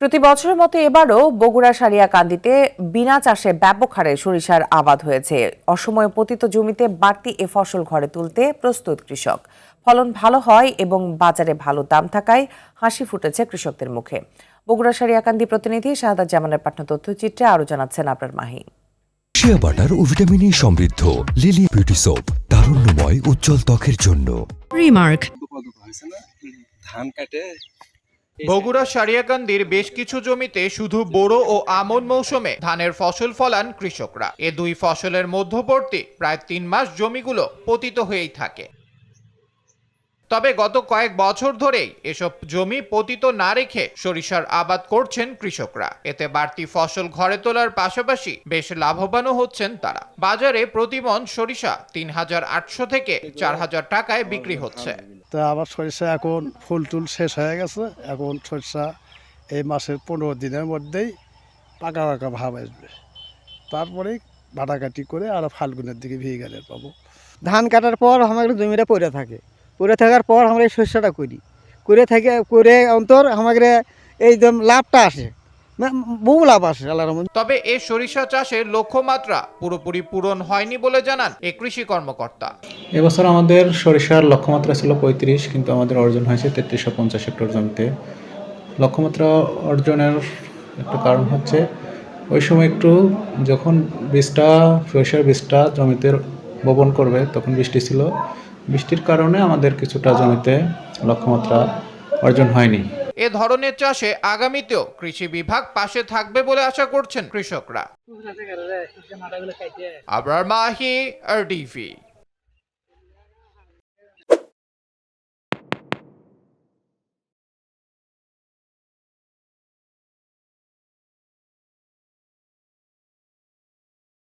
প্রতি বছরের মতো এবারও বগুড়া সারিয়াকান্দিতে বিনা চাষে ব্যাপক হারে সরিষার আবাদ হয়েছে। অসময়ে পতিত জমিতে বাড়তি এ ফসল ঘরে তুলতে প্রস্তুত কৃষক। ফলন ভালো হয় এবং বাজারে ভালো দাম থাকায় হাসি ফুটেছে কৃষকদের মুখে। বগুড়া সারিয়াকান্দি প্রতিনিধি শাহাদাত জামানের পাঠানো তথ্যচিত্রে আরো জানাচ্ছেন আপনার মাহি। শিয়া বাটার ও ভিটামিনে সমৃদ্ধ লিলি বিউটি সোপ, তারুণ্যময় উজ্জ্বল ত্বকের জন্য। রিমার্ক। ধান কাটে বগুড়া সারিয়াকান্দির বেশ কিছু জমিতে শুধু বোরো ও আমন মৌসুমে ধানের ফসল ফলান কৃষকরা। এ দুই ফসলের মধ্যবর্তী প্রায় ৩ মাস জমিগুলো পতিত হয়েই থাকে। তবে গত কয়েক বছর ধরেই এসব জমি পতিত না রেখে সরিষার আবাদ করছেন কৃষকরা। এতে বাড়তি ফসল ঘরে তোলার পাশাপাশি বেশ লাভবানও হচ্ছেন তারা। বাজারে প্রতি মণ সরিষা ৩,৮০০ থেকে ৪,০০০ টাকায় বিক্রি হচ্ছে। তো আবার সরিষা এখন ফুল টুল শেষ হয়ে গেছে। এখন সরিষা এই মাসের 15 দিনের মধ্যেই পাকা পাকা ভাব আসবে। তারপরেই বাটাকাটি করে আর ফাল্গুনের দিকে ভিগালে পাবো। ধান কাটার পর আমাদের জমিটা পড়ে থাকে, পড়ে থাকার পর আমরা এই শস্যটা করে অন্তর আমাদের এই লাভটা আসে, বহু লাভ আসে আল্লাহর রহমতে। তবে এই সরিষা চাষের লক্ষ্যমাত্রা পুরোপুরি পূরণ হয়নি বলে জানান এই কৃষি কর্মকর্তা। এবছর আমাদের সরিষার লক্ষ্যমাত্রা ছিল 35, কিন্তু আমাদের অর্জন হয়েছে 3350 হেক্টর জমিতে। লক্ষ্যমাত্রা অর্জনের একটা কারণ হচ্ছে ওই সময় একটু যখন সরিষার বীজটা জমিতে বপন করবে তখন বৃষ্টি ছিল। বৃষ্টির কারণে আমাদের কিছুটা জমিতে লক্ষ্যমাত্রা অর্জন হয়নি। এ ধরনের চাষে আগামীতেও কৃষি বিভাগ পাশে থাকবে বলে আশা করছেন কৃষকরা। আবরার মাহি, RTV।